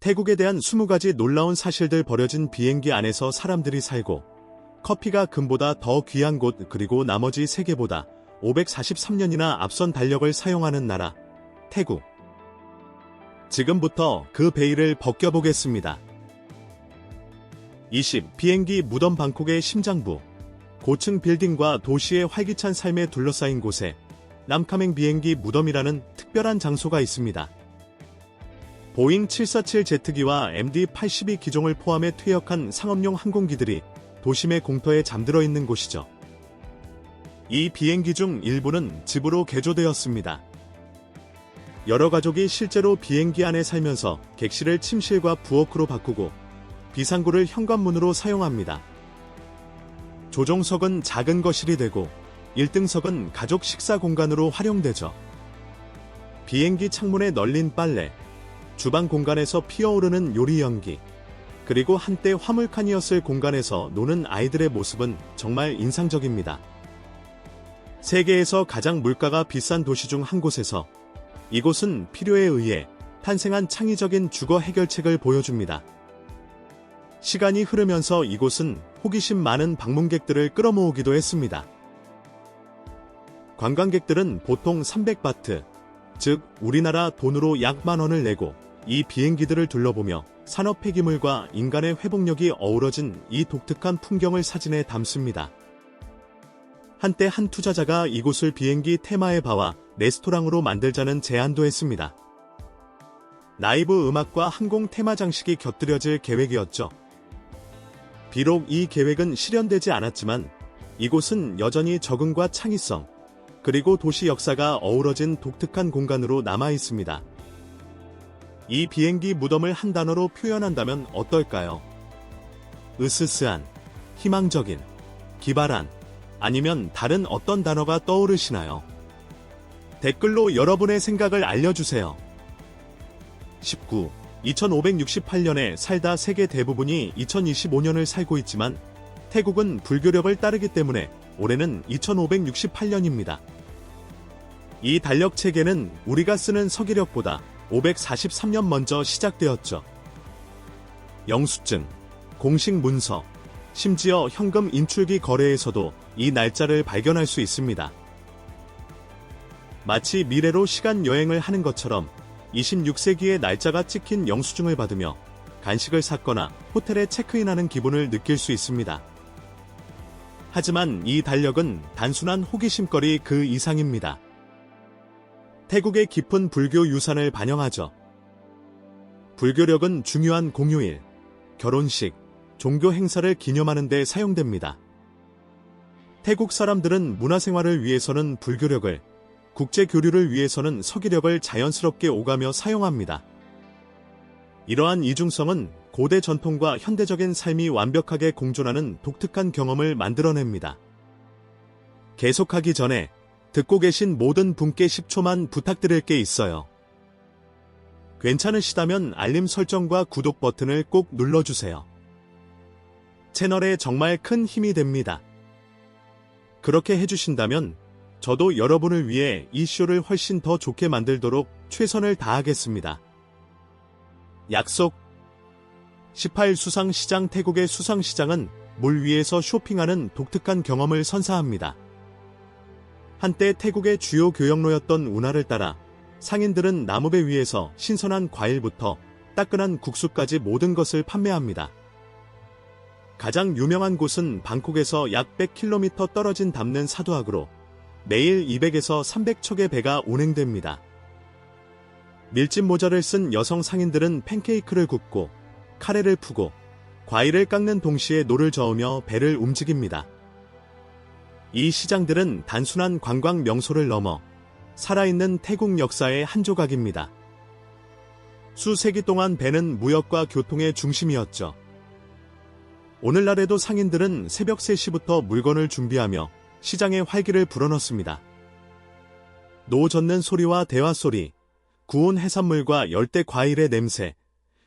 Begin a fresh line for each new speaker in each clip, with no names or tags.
태국에 대한 20가지 놀라운 사실들. 버려진 비행기 안에서 사람들이 살고, 커피가 금보다 더 귀한 곳, 그리고 나머지 세계보다 543년이나 앞선 달력을 사용하는 나라, 태국. 지금부터 그 베일을 벗겨보겠습니다. 20. 비행기 무덤. 방콕의 심장부. 고층 빌딩과 도시의 활기찬 삶에 둘러싸인 곳에 남카맹 비행기 무덤이라는 특별한 장소가 있습니다. 보잉 747 제트기와 MD-82 기종을 포함해 퇴역한 상업용 항공기들이 도심의 공터에 잠들어 있는 곳이죠. 이 비행기 중 일부는 집으로 개조되었습니다. 여러 가족이 실제로 비행기 안에 살면서 객실을 침실과 부엌으로 바꾸고 비상구를 현관문으로 사용합니다. 조종석은 작은 거실이 되고 1등석은 가족 식사 공간으로 활용되죠. 비행기 창문에 널린 빨래, 주방 공간에서 피어오르는 요리 연기, 그리고 한때 화물칸이었을 공간에서 노는 아이들의 모습은 정말 인상적입니다. 세계에서 가장 물가가 비싼 도시 중 한 곳에서 이곳은 필요에 의해 탄생한 창의적인 주거 해결책을 보여줍니다. 시간이 흐르면서 이곳은 호기심 많은 방문객들을 끌어모으기도 했습니다. 관광객들은 보통 300바트, 즉 우리나라 돈으로 약 10,000원을 내고 이 비행기들을 둘러보며 산업 폐기물과 인간의 회복력이 어우러진 이 독특한 풍경을 사진에 담습니다. 한때 한 투자자가 이곳을 비행기 테마의 바와 레스토랑으로 만들자는 제안도 했습니다. 라이브 음악과 항공 테마 장식이 곁들여질 계획이었죠. 비록 이 계획은 실현되지 않았지만 이곳은 여전히 적응과 창의성, 그리고 도시 역사가 어우러진 독특한 공간으로 남아 있습니다. 이 비행기 무덤을 한 단어로 표현한다면 어떨까요? 으스스한, 희망적인, 기발한, 아니면 다른 어떤 단어가 떠오르시나요? 댓글로 여러분의 생각을 알려주세요. 19. 2568년에 살다 세계 대부분이 2025년을 살고 있지만 태국은 불교력을 따르기 때문에 올해는 2568년입니다. 이 달력 체계는 우리가 쓰는 서기력보다 543년 먼저 시작되었죠. 영수증, 공식 문서, 심지어 현금 인출기 거래에서도 이 날짜를 발견할 수 있습니다. 마치 미래로 시간 여행을 하는 것처럼 26세기의 날짜가 찍힌 영수증을 받으며 간식을 샀거나 호텔에 체크인하는 기분을 느낄 수 있습니다. 하지만 이 달력은 단순한 호기심거리 그 이상입니다. 태국의 깊은 불교 유산을 반영하죠. 불교력은 중요한 공휴일, 결혼식, 종교 행사를 기념하는 데 사용됩니다. 태국 사람들은 문화생활을 위해서는 불교력을, 국제 교류를 위해서는 서기력을 자연스럽게 오가며 사용합니다. 이러한 이중성은 고대 전통과 현대적인 삶이 완벽하게 공존하는 독특한 경험을 만들어냅니다. 계속하기 전에 듣고 계신 모든 분께 10초만 부탁드릴 게 있어요. 괜찮으시다면 알림 설정과 구독 버튼을 꼭 눌러주세요. 채널에 정말 큰 힘이 됩니다. 그렇게 해주신다면 저도 여러분을 위해 이 쇼를 훨씬 더 좋게 만들도록 최선을 다하겠습니다. 약속. 18 수상시장. 태국의 수상시장은 물 위에서 쇼핑하는 독특한 경험을 선사합니다. 한때 태국의 주요 교역로였던 운하를 따라 상인들은 나무배 위에서 신선한 과일부터 따끈한 국수까지 모든 것을 판매합니다. 가장 유명한 곳은 방콕에서 약 100km 떨어진 담는 사두악으로 매일 200에서 300척의 배가 운행됩니다. 밀짚 모자를 쓴 여성 상인들은 팬케이크를 굽고 카레를 푸고 과일을 깎는 동시에 노를 저으며 배를 움직입니다. 이 시장들은 단순한 관광 명소를 넘어 살아있는 태국 역사의 한 조각입니다. 수세기 동안 배는 무역과 교통의 중심이었죠. 오늘날에도 상인들은 새벽 3시부터 물건을 준비하며 시장에 활기를 불어넣습니다. 노 젓는 소리와 대화 소리, 구운 해산물과 열대 과일의 냄새,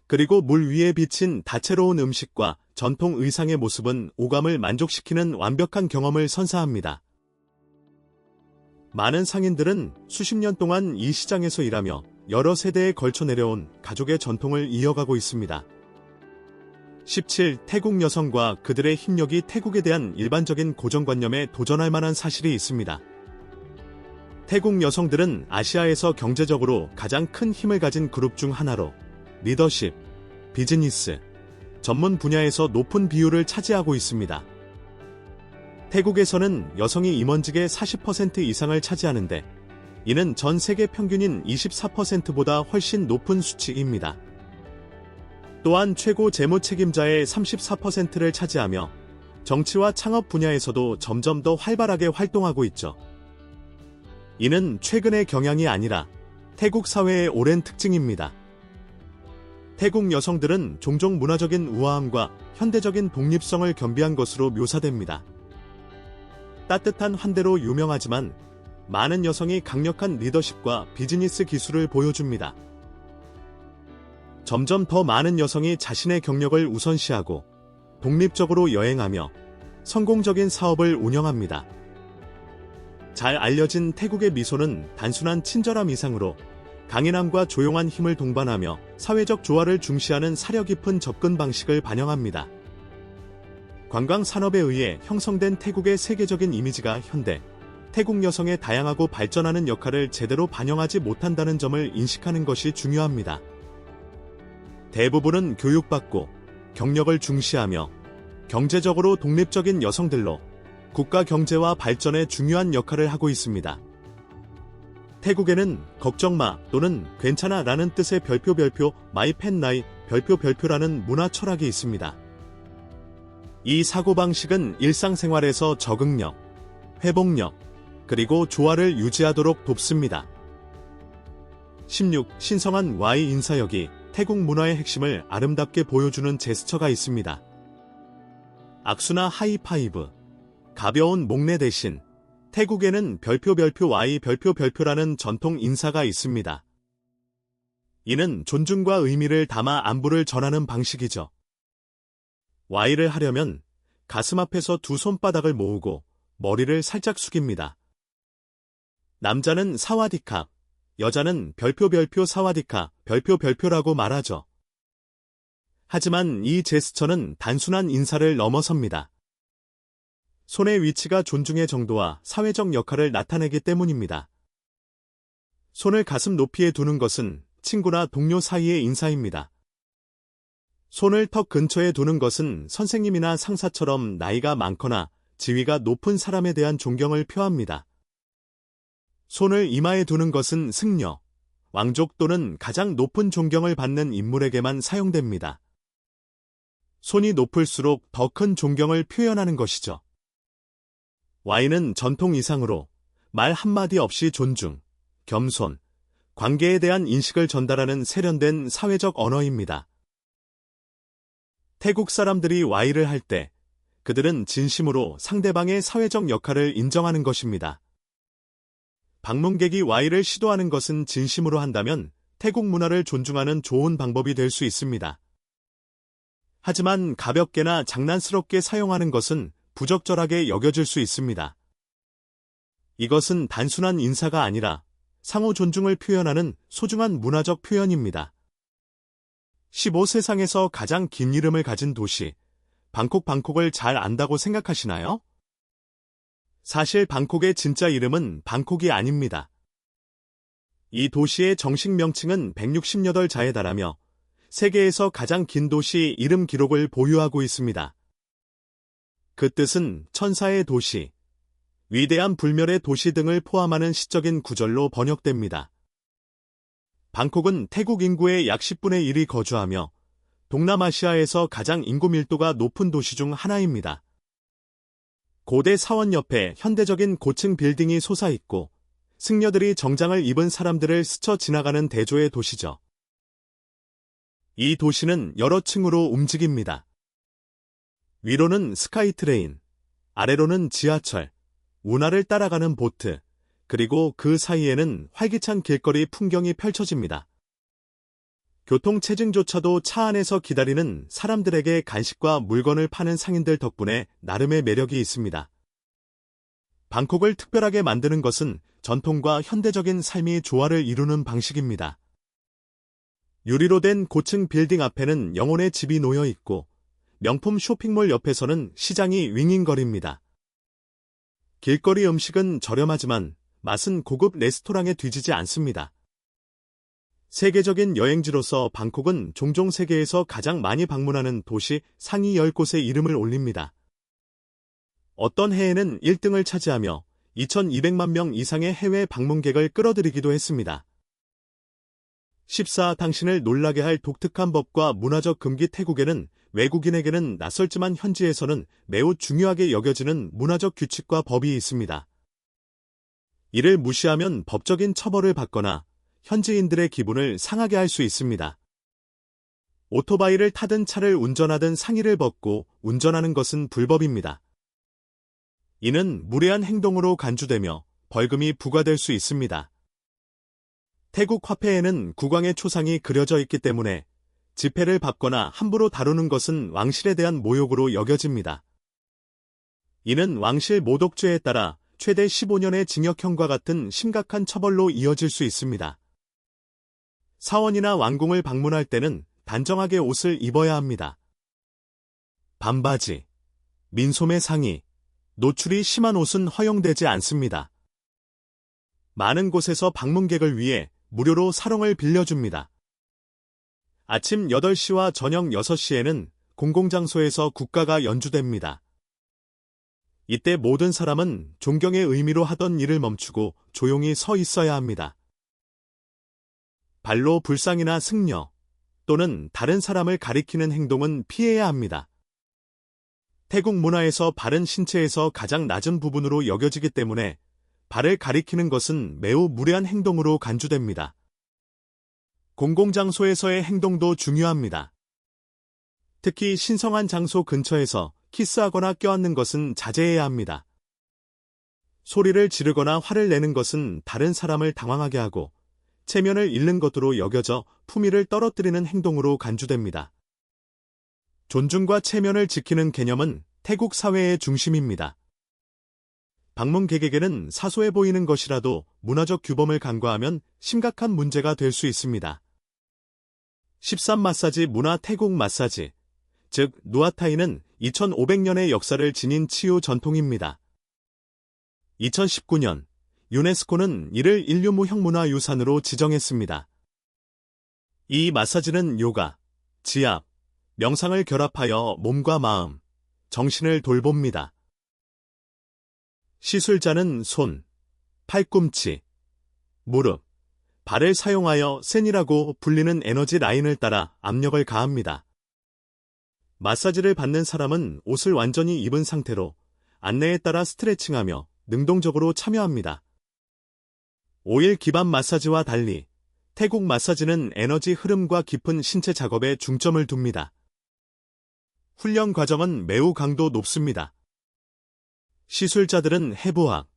그리고 물 위에 비친 다채로운 음식과 전통 의상의 모습은 오감을 만족시키는 완벽한 경험을 선사합니다. 많은 상인들은 수십 년 동안 이 시장에서 일하며 여러 세대에 걸쳐 내려온 가족의 전통을 이어가고 있습니다. 17. 태국 여성과 그들의 힘력이 태국에 대한 일반적인 고정관념에 도전할 만한 사실이 있습니다. 태국 여성들은 아시아에서 경제적으로 가장 큰 힘을 가진 그룹 중 하나로 리더십, 비즈니스, 전문 분야에서 높은 비율을 차지하고 있습니다. 태국에서는 여성이 임원직의 40% 이상을 차지하는데 이는 전 세계 평균인 24%보다 훨씬 높은 수치입니다. 또한 최고 재무 책임자의 34%를 차지하며 정치와 창업 분야에서도 점점 더 활발하게 활동하고 있죠. 이는 최근의 경향이 아니라 태국 사회의 오랜 특징입니다. 태국 여성들은 종종 문화적인 우아함과 현대적인 독립성을 겸비한 것으로 묘사됩니다. 따뜻한 환대로 유명하지만 많은 여성이 강력한 리더십과 비즈니스 기술을 보여줍니다. 점점 더 많은 여성이 자신의 경력을 우선시하고 독립적으로 여행하며 성공적인 사업을 운영합니다. 잘 알려진 태국의 미소는 단순한 친절함 이상으로 강인함과 조용한 힘을 동반하며 사회적 조화를 중시하는 사려 깊은 접근 방식을 반영합니다. 관광 산업에 의해 형성된 태국의 세계적인 이미지가 현대 태국 여성의 다양하고 발전하는 역할을 제대로 반영하지 못한다는 점을 인식하는 것이 중요합니다. 대부분은 교육받고 경력을 중시하며 경제적으로 독립적인 여성들로 국가 경제와 발전에 중요한 역할을 하고 있습니다. 태국에는 걱정마 또는 괜찮아 라는 뜻의 별표 마이 펜 나이 별표라는 문화 철학이 있습니다. 이 사고방식은 일상생활에서 적응력, 회복력, 그리고 조화를 유지하도록 돕습니다. 16. 신성한 Y 인사역이 태국 문화의 핵심을 아름답게 보여주는 제스처가 있습니다. 악수나 하이파이브, 가벼운 목례 대신 태국에는 별표 Y 별표라는 전통 인사가 있습니다. 이는 존중과 의미를 담아 안부를 전하는 방식이죠. Y를 하려면 가슴 앞에서 두 손바닥을 모으고 머리를 살짝 숙입니다. 남자는 사와디캅, 여자는 별표 사와디카 별표라고 말하죠. 하지만 이 제스처는 단순한 인사를 넘어섭니다. 손의 위치가 존중의 정도와 사회적 역할을 나타내기 때문입니다. 손을 가슴 높이에 두는 것은 친구나 동료 사이의 인사입니다. 손을 턱 근처에 두는 것은 선생님이나 상사처럼 나이가 많거나 지위가 높은 사람에 대한 존경을 표합니다. 손을 이마에 두는 것은 승려, 왕족 또는 가장 높은 존경을 받는 인물에게만 사용됩니다. 손이 높을수록 더 큰 존경을 표현하는 것이죠. Y는 전통 이상으로 말 한마디 없이 존중, 겸손, 관계에 대한 인식을 전달하는 세련된 사회적 언어입니다. 태국 사람들이 Y를 할 때 그들은 진심으로 상대방의 사회적 역할을 인정하는 것입니다. 방문객이 Y를 시도하는 것은 진심으로 한다면 태국 문화를 존중하는 좋은 방법이 될 수 있습니다. 하지만 가볍게나 장난스럽게 사용하는 것은 부적절하게 여겨질 수 있습니다. 이것은 단순한 인사가 아니라 상호 존중을 표현하는 소중한 문화적 표현입니다. 15. 세상에서 가장 긴 이름을 가진 도시, 방콕을 잘 안다고 생각하시나요? 사실 방콕의 진짜 이름은 방콕이 아닙니다. 이 도시의 정식 명칭은 168자에 달하며 세계에서 가장 긴 도시 이름 기록을 보유하고 있습니다. 그 뜻은 천사의 도시, 위대한 불멸의 도시 등을 포함하는 시적인 구절로 번역됩니다. 방콕은 태국 인구의 약 10분의 1이 거주하며 동남아시아에서 가장 인구 밀도가 높은 도시 중 하나입니다. 고대 사원 옆에 현대적인 고층 빌딩이 솟아있고 승려들이 정장을 입은 사람들을 스쳐 지나가는 대조의 도시죠. 이 도시는 여러 층으로 움직입니다. 위로는 스카이트레인, 아래로는 지하철, 운하를 따라가는 보트, 그리고 그 사이에는 활기찬 길거리 풍경이 펼쳐집니다. 교통체증조차도 차 안에서 기다리는 사람들에게 간식과 물건을 파는 상인들 덕분에 나름의 매력이 있습니다. 방콕을 특별하게 만드는 것은 전통과 현대적인 삶이 조화를 이루는 방식입니다. 유리로 된 고층 빌딩 앞에는 영혼의 집이 놓여 있고 명품 쇼핑몰 옆에서는 시장이 윙윙거립니다. 길거리 음식은 저렴하지만 맛은 고급 레스토랑에 뒤지지 않습니다. 세계적인 여행지로서 방콕은 종종 세계에서 가장 많이 방문하는 도시 상위 10곳에 이름을 올립니다. 어떤 해에는 1등을 차지하며 2,200만 명 이상의 해외 방문객을 끌어들이기도 했습니다. 14. 당신을 놀라게 할 독특한 법과 문화적 금기. 태국에는 외국인에게는 낯설지만 현지에서는 매우 중요하게 여겨지는 문화적 규칙과 법이 있습니다. 이를 무시하면 법적인 처벌을 받거나 현지인들의 기분을 상하게 할 수 있습니다. 오토바이를 타든 차를 운전하든 상의를 벗고 운전하는 것은 불법입니다. 이는 무례한 행동으로 간주되며 벌금이 부과될 수 있습니다. 태국 화폐에는 국왕의 초상이 그려져 있기 때문에 지폐를 밟거나 함부로 다루는 것은 왕실에 대한 모욕으로 여겨집니다. 이는 왕실 모독죄에 따라 최대 15년의 징역형과 같은 심각한 처벌로 이어질 수 있습니다. 사원이나 왕궁을 방문할 때는 단정하게 옷을 입어야 합니다. 반바지, 민소매 상의, 노출이 심한 옷은 허용되지 않습니다. 많은 곳에서 방문객을 위해 무료로 사롱을 빌려줍니다. 아침 8시와 저녁 6시에는 공공장소에서 국가가 연주됩니다. 이때 모든 사람은 존경의 의미로 하던 일을 멈추고 조용히 서 있어야 합니다. 발로 불상이나 승려 또는 다른 사람을 가리키는 행동은 피해야 합니다. 태국 문화에서 발은 신체에서 가장 낮은 부분으로 여겨지기 때문에 발을 가리키는 것은 매우 무례한 행동으로 간주됩니다. 공공장소에서의 행동도 중요합니다. 특히 신성한 장소 근처에서 키스하거나 껴안는 것은 자제해야 합니다. 소리를 지르거나 화를 내는 것은 다른 사람을 당황하게 하고 체면을 잃는 것으로 여겨져 품위를 떨어뜨리는 행동으로 간주됩니다. 존중과 체면을 지키는 개념은 태국 사회의 중심입니다. 방문객에게는 사소해 보이는 것이라도 문화적 규범을 간과하면 심각한 문제가 될 수 있습니다. 13. 마사지 문화. 태국 마사지, 즉 누아타이는 2500년의 역사를 지닌 치유 전통입니다. 2019년 유네스코는 이를 인류 무형문화유산으로 지정했습니다. 이 마사지는 요가, 지압, 명상을 결합하여 몸과 마음, 정신을 돌봅니다. 시술자는 손, 팔꿈치, 무릎, 발을 사용하여 센이라고 불리는 에너지 라인을 따라 압력을 가합니다. 마사지를 받는 사람은 옷을 완전히 입은 상태로 안내에 따라 스트레칭하며 능동적으로 참여합니다. 오일 기반 마사지와 달리 태국 마사지는 에너지 흐름과 깊은 신체 작업에 중점을 둡니다. 훈련 과정은 매우 강도 높습니다. 시술자들은 해부학,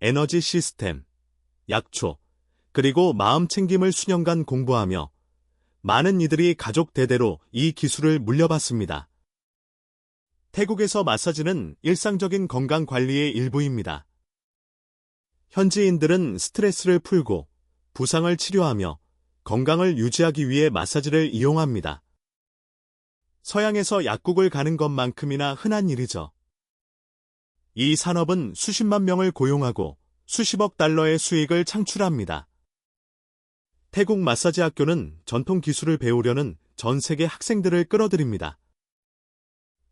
에너지 시스템, 약초, 그리고 마음 챙김을 수년간 공부하며 많은 이들이 가족 대대로 이 기술을 물려받습니다. 태국에서 마사지는 일상적인 건강 관리의 일부입니다. 현지인들은 스트레스를 풀고 부상을 치료하며 건강을 유지하기 위해 마사지를 이용합니다. 서양에서 약국을 가는 것만큼이나 흔한 일이죠. 이 산업은 수십만 명을 고용하고 수십억 달러의 수익을 창출합니다. 태국 마사지 학교는 전통 기술을 배우려는 전 세계 학생들을 끌어들입니다.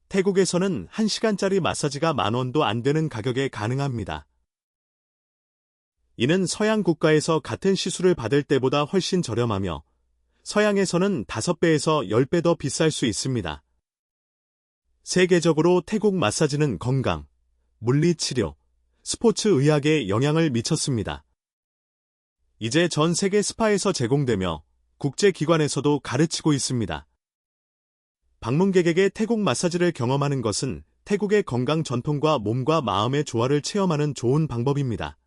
태국에서는 1시간짜리 마사지가 $10,000도 안 되는 가격에 가능합니다. 이는 서양 국가에서 같은 시술을 받을 때보다 훨씬 저렴하며 서양에서는 5배에서 10배 더 비쌀 수 있습니다. 세계적으로 태국 마사지는 건강, 물리치료, 스포츠 의학에 영향을 미쳤습니다. 이제 전 세계 스파에서 제공되며 국제기관에서도 가르치고 있습니다. 방문객에게 태국 마사지를 경험하는 것은 태국의 건강 전통과 몸과 마음의 조화를 체험하는 좋은 방법입니다.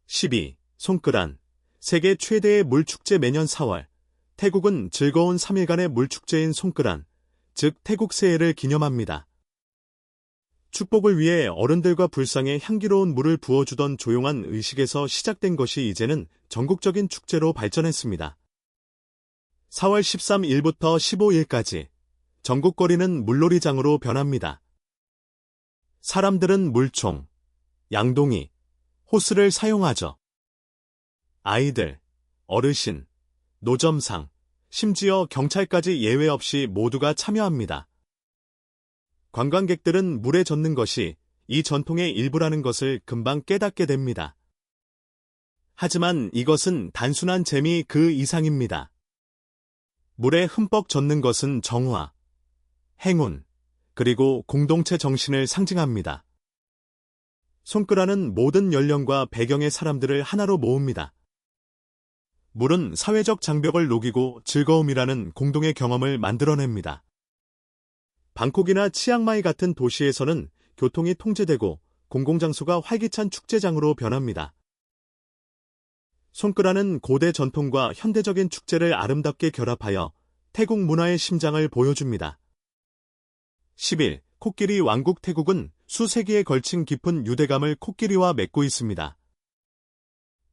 12. 송크란, 세계 최대의 물축제. 매년 4월, 태국은 즐거운 3일간의 물축제인 송크란, 즉 태국 새해를 기념합니다. 축복을 위해 어른들과 불상에 향기로운 물을 부어주던 조용한 의식에서 시작된 것이 이제는 전국적인 축제로 발전했습니다. 4월 13일부터 15일까지 전국거리는 물놀이장으로 변합니다. 사람들은 물총, 양동이, 호스를 사용하죠. 아이들, 어르신, 노점상, 심지어 경찰까지 예외 없이 모두가 참여합니다. 관광객들은 물에 젖는 것이 이 전통의 일부라는 것을 금방 깨닫게 됩니다. 하지만 이것은 단순한 재미 그 이상입니다. 물에 흠뻑 젖는 것은 정화, 행운, 그리고 공동체 정신을 상징합니다. 손끄라는 모든 연령과 배경의 사람들을 하나로 모읍니다. 물은 사회적 장벽을 녹이고 즐거움이라는 공동의 경험을 만들어냅니다. 방콕이나 치앙마이 같은 도시에서는 교통이 통제되고 공공장소가 활기찬 축제장으로 변합니다. 손끄라는 고대 전통과 현대적인 축제를 아름답게 결합하여 태국 문화의 심장을 보여줍니다. 10일, 코끼리 왕국 태국은 수세기에 걸친 깊은 유대감을 코끼리와 맺고 있습니다.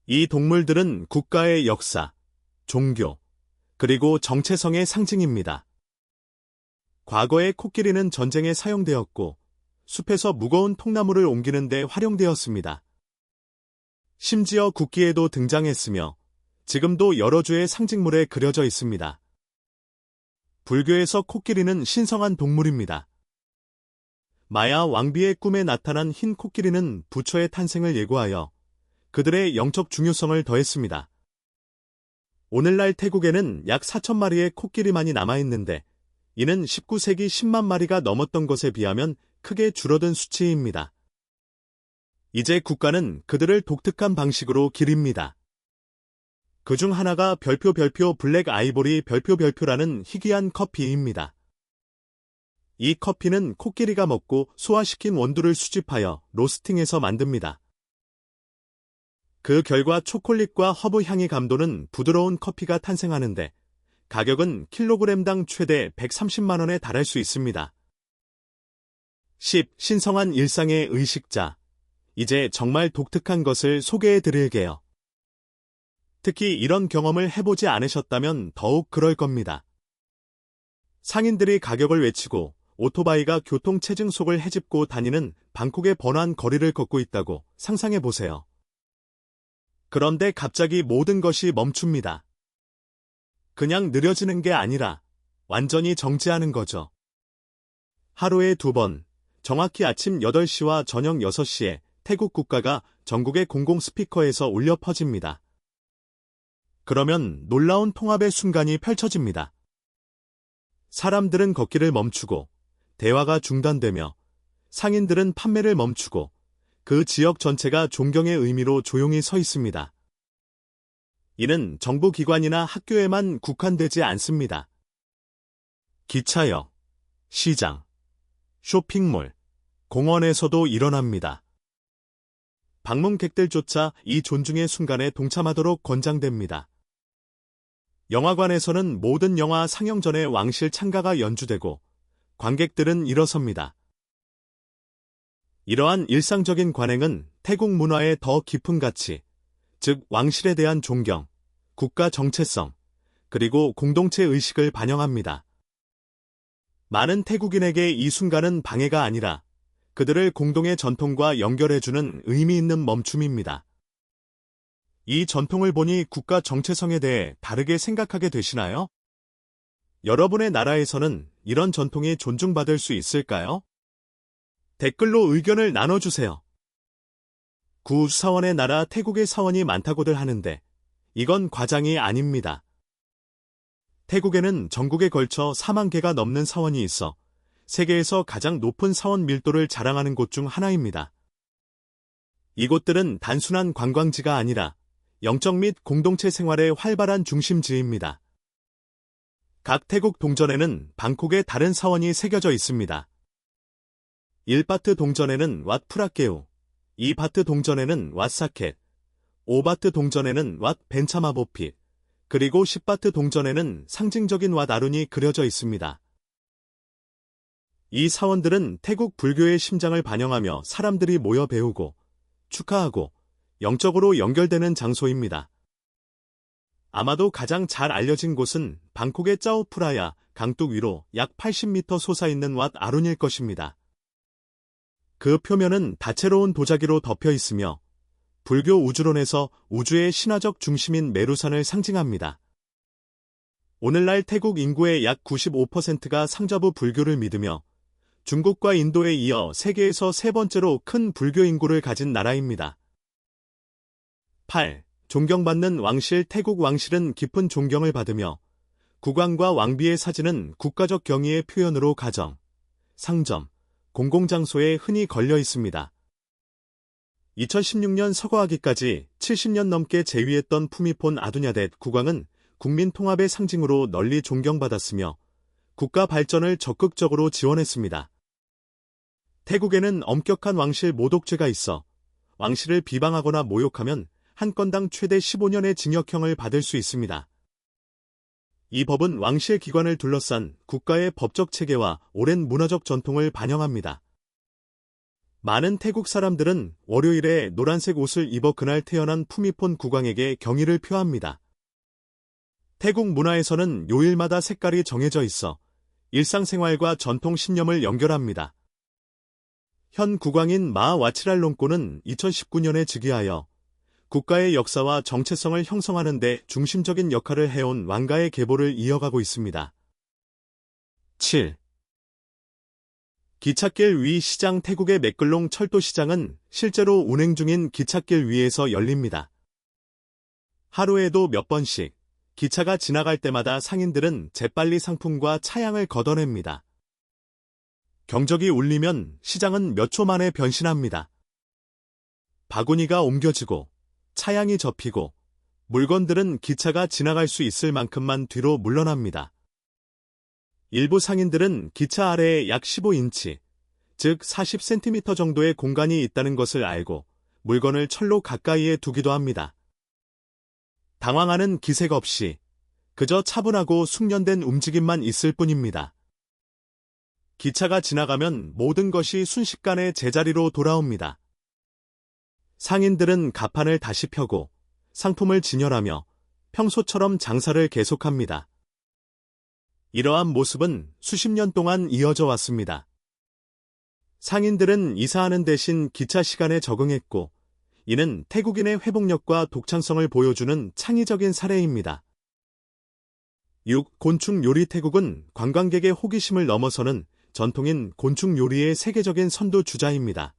이 동물들은 국가의 역사, 종교, 그리고 정체성의 상징입니다. 과거에 코끼리는 전쟁에 사용되었고 숲에서 무거운 통나무를 옮기는 데 활용되었습니다. 심지어 국기에도 등장했으며 지금도 여러 주의 상징물에 그려져 있습니다. 불교에서 코끼리는 신성한 동물입니다. 마야 왕비의 꿈에 나타난 흰 코끼리는 부처의 탄생을 예고하여 그들의 영적 중요성을 더했습니다. 오늘날 태국에는 약 4,000마리의 코끼리만이 남아있는데 이는 19세기 10만 마리가 넘었던 것에 비하면 크게 줄어든 수치입니다. 이제 국가는 그들을 독특한 방식으로 기립니다. 그중 하나가 별표 블랙 아이보리 별표라는 희귀한 커피입니다. 이 커피는 코끼리가 먹고 소화시킨 원두를 수집하여 로스팅해서 만듭니다. 그 결과 초콜릿과 허브 향이 감도는 부드러운 커피가 탄생하는데 가격은 킬로그램당 최대 130만 원에 달할 수 있습니다. 10. 신성한 일상의 의식자. 이제 정말 독특한 것을 소개해 드릴게요. 특히 이런 경험을 해보지 않으셨다면 더욱 그럴 겁니다. 상인들이 가격을 외치고 오토바이가 교통체증 속을 헤집고 다니는 방콕의 번화한 거리를 걷고 있다고 상상해 보세요. 그런데 갑자기 모든 것이 멈춥니다. 그냥 느려지는 게 아니라 완전히 정지하는 거죠. 하루에 2번, 정확히 아침 8시와 저녁 6시에 태국 국가가 전국의 공공 스피커에서 울려 퍼집니다. 그러면 놀라운 통합의 순간이 펼쳐집니다. 사람들은 걷기를 멈추고 대화가 중단되며 상인들은 판매를 멈추고 그 지역 전체가 존경의 의미로 조용히 서 있습니다. 이는 정부기관이나 학교에만 국한되지 않습니다. 기차역, 시장, 쇼핑몰, 공원에서도 일어납니다. 방문객들조차 이 존중의 순간에 동참하도록 권장됩니다. 영화관에서는 모든 영화 상영 전에 왕실 찬가가 연주되고 관객들은 일어섭니다. 이러한 일상적인 관행은 태국 문화의 더 깊은 가치, 즉 왕실에 대한 존경, 국가 정체성, 그리고 공동체 의식을 반영합니다. 많은 태국인에게 이 순간은 방해가 아니라 그들을 공동의 전통과 연결해주는 의미 있는 멈춤입니다. 이 전통을 보니 국가 정체성에 대해 다르게 생각하게 되시나요? 여러분의 나라에서는 이런 전통이 존중받을 수 있을까요? 댓글로 의견을 나눠주세요. 구사원의 나라 태국의 사원이 많다고들 하는데 이건 과장이 아닙니다. 태국에는 전국에 걸쳐 4만 개가 넘는 사원이 있어 세계에서 가장 높은 사원 밀도를 자랑하는 곳 중 하나입니다. 이곳들은 단순한 관광지가 아니라 영적 및 공동체 생활의 활발한 중심지입니다. 각 태국 동전에는 방콕의 다른 사원이 새겨져 있습니다. 1바트 동전에는 왓 프라케우, 2바트 동전에는 왓 사켓, 5바트 동전에는 왓 벤차마보핏, 그리고 10바트 동전에는 상징적인 왓 아룬이 그려져 있습니다. 이 사원들은 태국 불교의 심장을 반영하며 사람들이 모여 배우고 축하하고 영적으로 연결되는 장소입니다. 아마도 가장 잘 알려진 곳은 방콕의 짜오프라야 강둑 위로 약 80m 솟아있는 왓 아룬일 것입니다. 그 표면은 다채로운 도자기로 덮여 있으며 불교 우주론에서 우주의 신화적 중심인 메루산을 상징합니다. 오늘날 태국 인구의 약 95%가 상자부 불교를 믿으며 중국과 인도에 이어 세계에서 세 번째로 큰 불교 인구를 가진 나라입니다. 8. 존경받는 왕실. 태국 왕실은 깊은 존경을 받으며 국왕과 왕비의 사진은 국가적 경의의 표현으로 가정, 상점, 공공장소에 흔히 걸려 있습니다. 2016년 서거하기까지 70년 넘게 재위했던 푸미폰 아두냐뎃 국왕은 국민 통합의 상징으로 널리 존경받았으며 국가 발전을 적극적으로 지원했습니다. 태국에는 엄격한 왕실 모독죄가 있어 왕실을 비방하거나 모욕하면 한 건당 최대 15년의 징역형을 받을 수 있습니다. 이 법은 왕실 기관을 둘러싼 국가의 법적 체계와 오랜 문화적 전통을 반영합니다. 많은 태국 사람들은 월요일에 노란색 옷을 입어 그날 태어난 푸미폰 국왕에게 경의를 표합니다. 태국 문화에서는 요일마다 색깔이 정해져 있어 일상생활과 전통 신념을 연결합니다. 현 국왕인 마 와치랄롱꼬는 2019년에 즉위하여 국가의 역사와 정체성을 형성하는 데 중심적인 역할을 해온 왕가의 계보를 이어가고 있습니다. 7. 기찻길 위 시장. 태국의 맥글롱 철도시장은 실제로 운행 중인 기찻길 위에서 열립니다. 하루에도 몇 번씩 기차가 지나갈 때마다 상인들은 재빨리 상품과 차양을 걷어냅니다. 경적이 울리면 시장은 몇 초 만에 변신합니다. 바구니가 옮겨지고 차양이 접히고 물건들은 기차가 지나갈 수 있을 만큼만 뒤로 물러납니다. 일부 상인들은 기차 아래에 약 15인치, 즉 40cm 정도의 공간이 있다는 것을 알고 물건을 철로 가까이에 두기도 합니다. 당황하는 기색 없이 그저 차분하고 숙련된 움직임만 있을 뿐입니다. 기차가 지나가면 모든 것이 순식간에 제자리로 돌아옵니다. 상인들은 가판을 다시 펴고 상품을 진열하며 평소처럼 장사를 계속합니다. 이러한 모습은 수십 년 동안 이어져 왔습니다. 상인들은 이사하는 대신 기차 시간에 적응했고, 이는 태국인의 회복력과 독창성을 보여주는 창의적인 사례입니다. 6. 곤충 요리. 태국은 관광객의 호기심을 넘어서는 전통인 곤충 요리의 세계적인 선두주자입니다.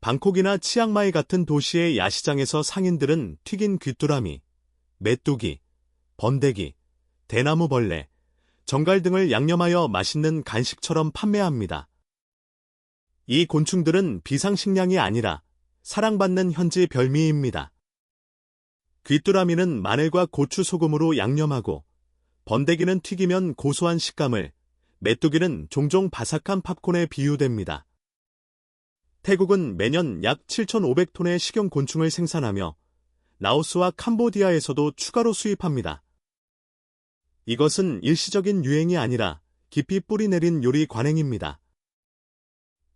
방콕이나 치앙마이 같은 도시의 야시장에서 상인들은 튀긴 귀뚜라미, 메뚜기, 번데기, 대나무벌레, 정갈 등을 양념하여 맛있는 간식처럼 판매합니다. 이 곤충들은 비상식량이 아니라 사랑받는 현지 별미입니다. 귀뚜라미는 마늘과 고추 소금으로 양념하고, 번데기는 튀기면 고소한 식감을, 메뚜기는 종종 바삭한 팝콘에 비유됩니다. 태국은 매년 약 7,500톤의 식용 곤충을 생산하며 라오스와 캄보디아에서도 추가로 수입합니다. 이것은 일시적인 유행이 아니라 깊이 뿌리 내린 요리 관행입니다.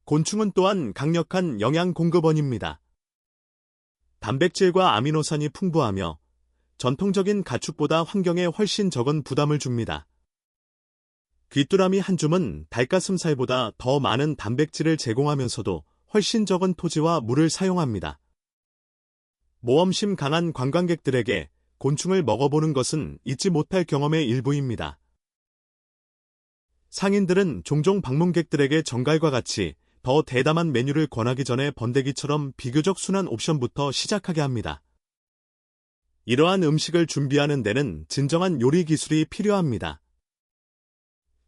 곤충은 또한 강력한 영양 공급원입니다. 단백질과 아미노산이 풍부하며 전통적인 가축보다 환경에 훨씬 적은 부담을 줍니다. 귀뚜라미 한 줌은 닭가슴살보다 더 많은 단백질을 제공하면서도 훨씬 적은 토지와 물을 사용합니다. 모험심 강한 관광객들에게 곤충을 먹어보는 것은 잊지 못할 경험의 일부입니다. 상인들은 종종 방문객들에게 정갈과 같이 더 대담한 메뉴를 권하기 전에 번데기처럼 비교적 순한 옵션부터 시작하게 합니다. 이러한 음식을 준비하는 데는 진정한 요리 기술이 필요합니다.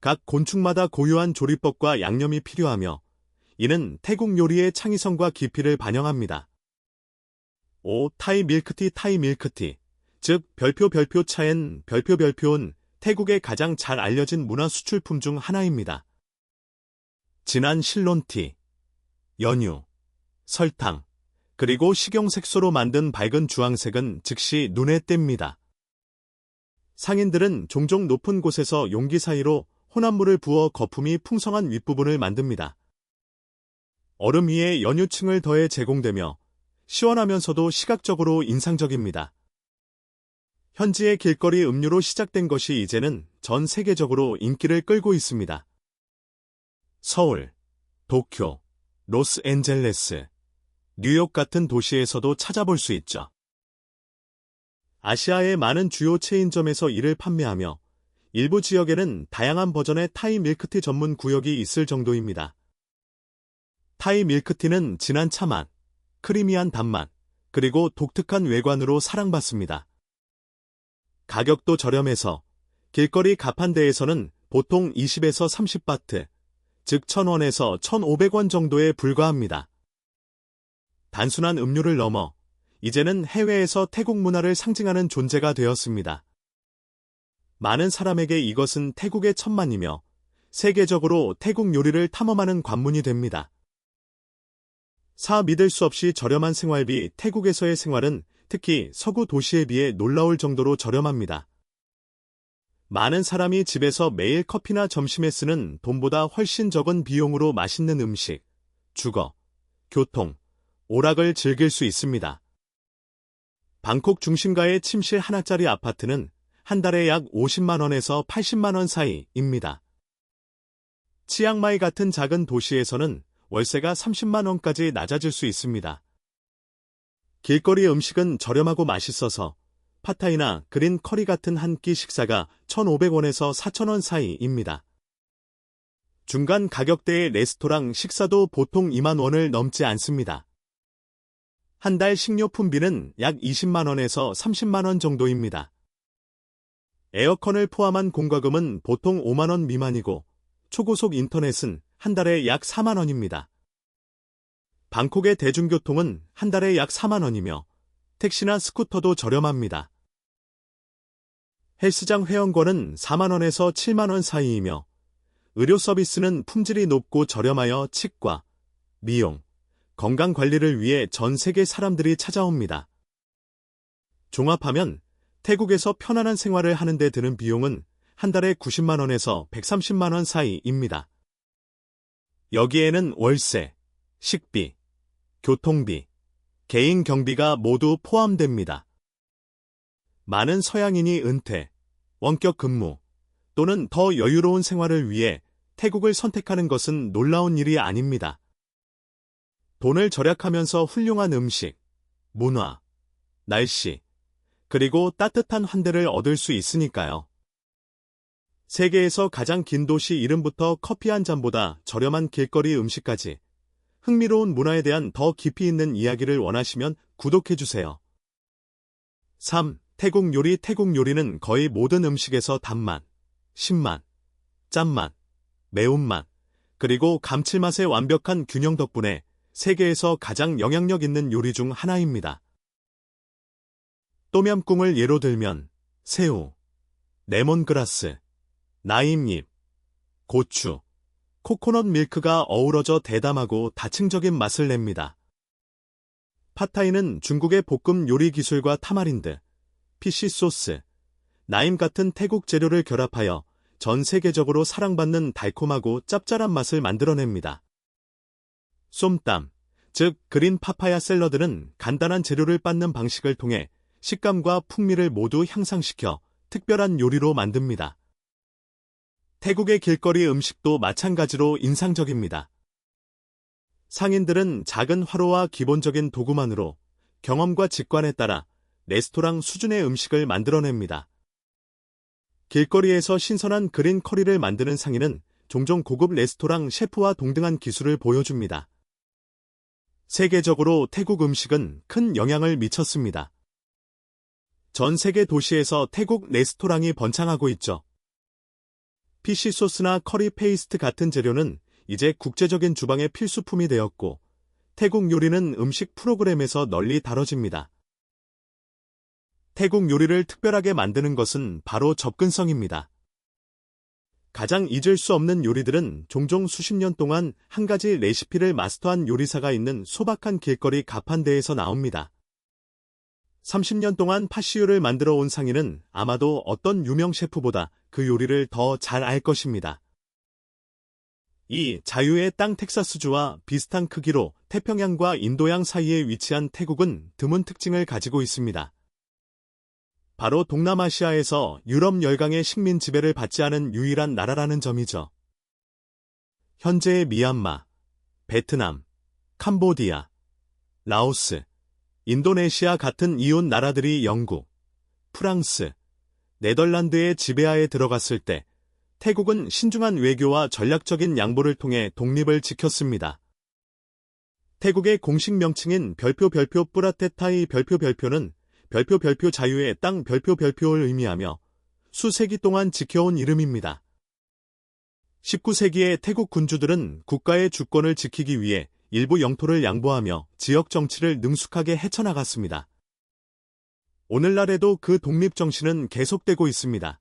각 곤충마다 고유한 조리법과 양념이 필요하며, 이는 태국 요리의 창의성과 깊이를 반영합니다. 5. 타이 밀크티. 타이 밀크티, 즉 별표 차엔 별표는 태국의 가장 잘 알려진 문화 수출품 중 하나입니다. 진한 실론티, 연유, 설탕, 그리고 식용색소로 만든 밝은 주황색은 즉시 눈에 띕니다. 상인들은 종종 높은 곳에서 용기 사이로 혼합물을 부어 거품이 풍성한 윗부분을 만듭니다. 얼음 위에 연유층을 더해 제공되며 시원하면서도 시각적으로 인상적입니다. 현지의 길거리 음료로 시작된 것이 이제는 전 세계적으로 인기를 끌고 있습니다. 서울, 도쿄, 로스앤젤레스, 뉴욕 같은 도시에서도 찾아볼 수 있죠. 아시아의 많은 주요 체인점에서 이를 판매하며 일부 지역에는 다양한 버전의 타이 밀크티 전문 구역이 있을 정도입니다. 타이 밀크티는 진한 차맛, 크리미한 단맛, 그리고 독특한 외관으로 사랑받습니다. 가격도 저렴해서 길거리 가판대에서는 보통 20에서 30바트, 즉 1,000원에서 1,500원 정도에 불과합니다. 단순한 음료를 넘어 이제는 해외에서 태국 문화를 상징하는 존재가 되었습니다. 많은 사람에게 이것은 태국의 천만이며 세계적으로 태국 요리를 탐험하는 관문이 됩니다. 믿을 수 없이 저렴한 생활비. 태국에서의 생활은 특히 서구 도시에 비해 놀라울 정도로 저렴합니다. 많은 사람이 집에서 매일 커피나 점심에 쓰는 돈보다 훨씬 적은 비용으로 맛있는 음식, 주거, 교통, 오락을 즐길 수 있습니다. 방콕 중심가의 침실 하나짜리 아파트는 한 달에 약 50만 원에서 80만 원 사이입니다. 치앙마이 같은 작은 도시에서는 월세가 30만 원까지 낮아질 수 있습니다. 길거리 음식은 저렴하고 맛있어서 팟타이나 그린 커리 같은 한 끼 식사가 1,500원에서 4,000원 사이입니다. 중간 가격대의 레스토랑 식사도 보통 2만 원을 넘지 않습니다. 한 달 식료품비는 약 20만 원에서 30만 원 정도입니다. 에어컨을 포함한 공과금은 보통 5만 원 미만이고 초고속 인터넷은 한 달에 약 4만 원입니다. 방콕의 대중교통은 한 달에 약 4만 원이며 택시나 스쿠터도 저렴합니다. 헬스장 회원권은 4만 원에서 7만 원 사이이며 의료 서비스는 품질이 높고 저렴하여 치과, 미용, 건강관리를 위해 전 세계 사람들이 찾아옵니다. 종합하면 태국에서 편안한 생활을 하는 데 드는 비용은 한 달에 90만 원에서 130만 원 사이입니다. 여기에는 월세, 식비, 교통비, 개인 경비가 모두 포함됩니다. 많은 서양인이 은퇴, 원격 근무 또는 더 여유로운 생활을 위해 태국을 선택하는 것은 놀라운 일이 아닙니다. 돈을 절약하면서 훌륭한 음식, 문화, 날씨, 그리고 따뜻한 환대를 얻을 수 있으니까요. 세계에서 가장 긴 도시 이름부터 커피 한 잔보다 저렴한 길거리 음식까지 흥미로운 문화에 대한 더 깊이 있는 이야기를 원하시면 구독해주세요. 3. 태국 요리. 태국 요리는 거의 모든 음식에서 단맛, 신맛, 짠맛, 매운맛, 그리고 감칠맛의 완벽한 균형 덕분에 세계에서 가장 영향력 있는 요리 중 하나입니다. 똠얌꿍을 예로 들면 새우, 레몬그라스, 나임잎, 고추, 코코넛 밀크가 어우러져 대담하고 다층적인 맛을 냅니다. 팟타이는 중국의 볶음 요리 기술과 타마린드, 피쉬 소스, 나임 같은 태국 재료를 결합하여 전 세계적으로 사랑받는 달콤하고 짭짤한 맛을 만들어냅니다. 쏨땀, 즉 그린 파파야 샐러드는 간단한 재료를 빻는 방식을 통해 식감과 풍미를 모두 향상시켜 특별한 요리로 만듭니다. 태국의 길거리 음식도 마찬가지로 인상적입니다. 상인들은 작은 화로와 기본적인 도구만으로 경험과 직관에 따라 레스토랑 수준의 음식을 만들어냅니다. 길거리에서 신선한 그린 커리를 만드는 상인은 종종 고급 레스토랑 셰프와 동등한 기술을 보여줍니다. 세계적으로 태국 음식은 큰 영향을 미쳤습니다. 전 세계 도시에서 태국 레스토랑이 번창하고 있죠. 피쉬 소스나 커리 페이스트 같은 재료는 이제 국제적인 주방의 필수품이 되었고, 태국 요리는 음식 프로그램에서 널리 다뤄집니다. 태국 요리를 특별하게 만드는 것은 바로 접근성입니다. 가장 잊을 수 없는 요리들은 종종 수십 년 동안 한 가지 레시피를 마스터한 요리사가 있는 소박한 길거리 가판대에서 나옵니다. 30년 동안 파시유를 만들어 온 상인은 아마도 어떤 유명 셰프보다 그 요리를 더 잘 알 것입니다. 이 자유의 땅 텍사스주와 비슷한 크기로 태평양과 인도양 사이에 위치한 태국은 드문 특징을 가지고 있습니다. 바로 동남아시아에서 유럽 열강의 식민 지배를 받지 않은 유일한 나라라는 점이죠. 현재의 미얀마, 베트남, 캄보디아, 라오스, 인도네시아 같은 이웃 나라들이 영국, 프랑스, 네덜란드의 지배하에 들어갔을 때 태국은 신중한 외교와 전략적인 양보를 통해 독립을 지켰습니다. 태국의 공식 명칭인 별표 뿌라테타이 별표는 별표 자유의 땅 별표를 의미하며 수세기 동안 지켜온 이름입니다. 19세기의 태국 군주들은 국가의 주권을 지키기 위해 일부 영토를 양보하며 지역 정치를 능숙하게 헤쳐나갔습니다. 오늘날에도 그 독립 정신은 계속되고 있습니다.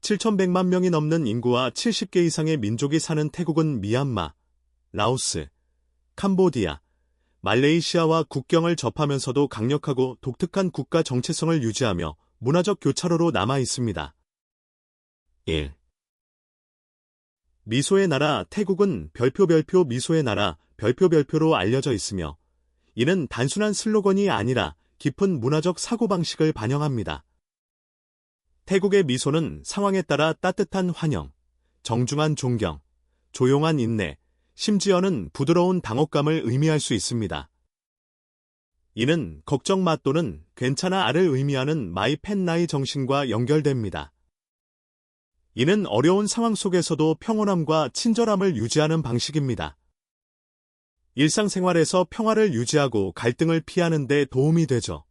7,100만 명이 넘는 인구와 70개 이상의 민족이 사는 태국은 미얀마, 라오스, 캄보디아, 말레이시아와 국경을 접하면서도 강력하고 독특한 국가 정체성을 유지하며 문화적 교차로로 남아 있습니다. 1. 미소의 나라 태국은 별표 미소의 나라 별표로 알려져 있으며 이는 단순한 슬로건이 아니라 깊은 문화적 사고방식을 반영합니다. 태국의 미소는 상황에 따라 따뜻한 환영, 정중한 존경, 조용한 인내, 심지어는 부드러운 당혹감을 의미할 수 있습니다. 이는 걱정 마 또는 괜찮아를 의미하는 마이 펜나이 정신과 연결됩니다. 이는 어려운 상황 속에서도 평온함과 친절함을 유지하는 방식입니다. 일상생활에서 평화를 유지하고 갈등을 피하는 데 도움이 되죠.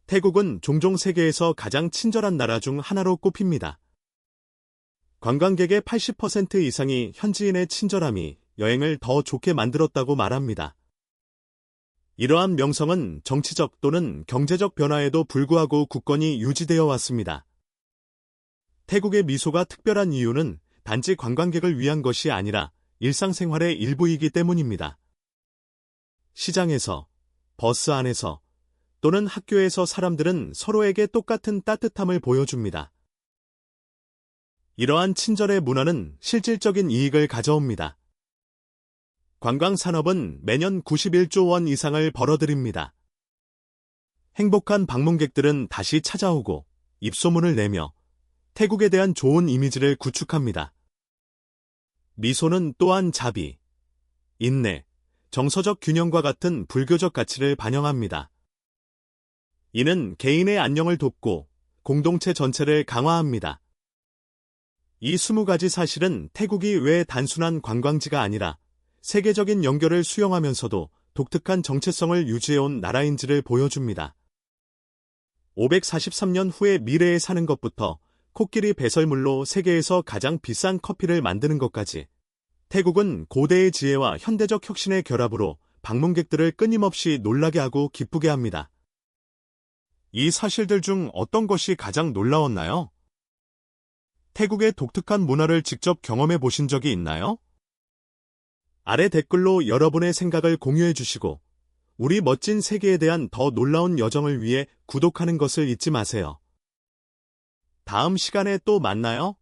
태국은 종종 세계에서 가장 친절한 나라 중 하나로 꼽힙니다. 관광객의 80% 이상이 현지인의 친절함이 여행을 더 좋게 만들었다고 말합니다. 이러한 명성은 정치적 또는 경제적 변화에도 불구하고 굳건히 유지되어 왔습니다. 태국의 미소가 특별한 이유는 단지 관광객을 위한 것이 아니라 일상생활의 일부이기 때문입니다. 시장에서, 버스 안에서, 또는 학교에서 사람들은 서로에게 똑같은 따뜻함을 보여줍니다. 이러한 친절의 문화는 실질적인 이익을 가져옵니다. 관광산업은 매년 91조 원 이상을 벌어들입니다. 행복한 방문객들은 다시 찾아오고 입소문을 내며 태국에 대한 좋은 이미지를 구축합니다. 미소는 또한 자비, 인내, 정서적 균형과 같은 불교적 가치를 반영합니다. 이는 개인의 안녕을 돕고 공동체 전체를 강화합니다. 이 20가지 사실은 태국이 왜 단순한 관광지가 아니라 세계적인 연결을 수용하면서도 독특한 정체성을 유지해온 나라인지를 보여줍니다. 543년 후의 미래에 사는 것부터 코끼리 배설물로 세계에서 가장 비싼 커피를 만드는 것까지 태국은 고대의 지혜와 현대적 혁신의 결합으로 방문객들을 끊임없이 놀라게 하고 기쁘게 합니다. 이 사실들 중 어떤 것이 가장 놀라웠나요? 태국의 독특한 문화를 직접 경험해 보신 적이 있나요? 아래 댓글로 여러분의 생각을 공유해 주시고 우리 멋진 세계에 대한 더 놀라운 여정을 위해 구독하는 것을 잊지 마세요. 다음 시간에 또 만나요.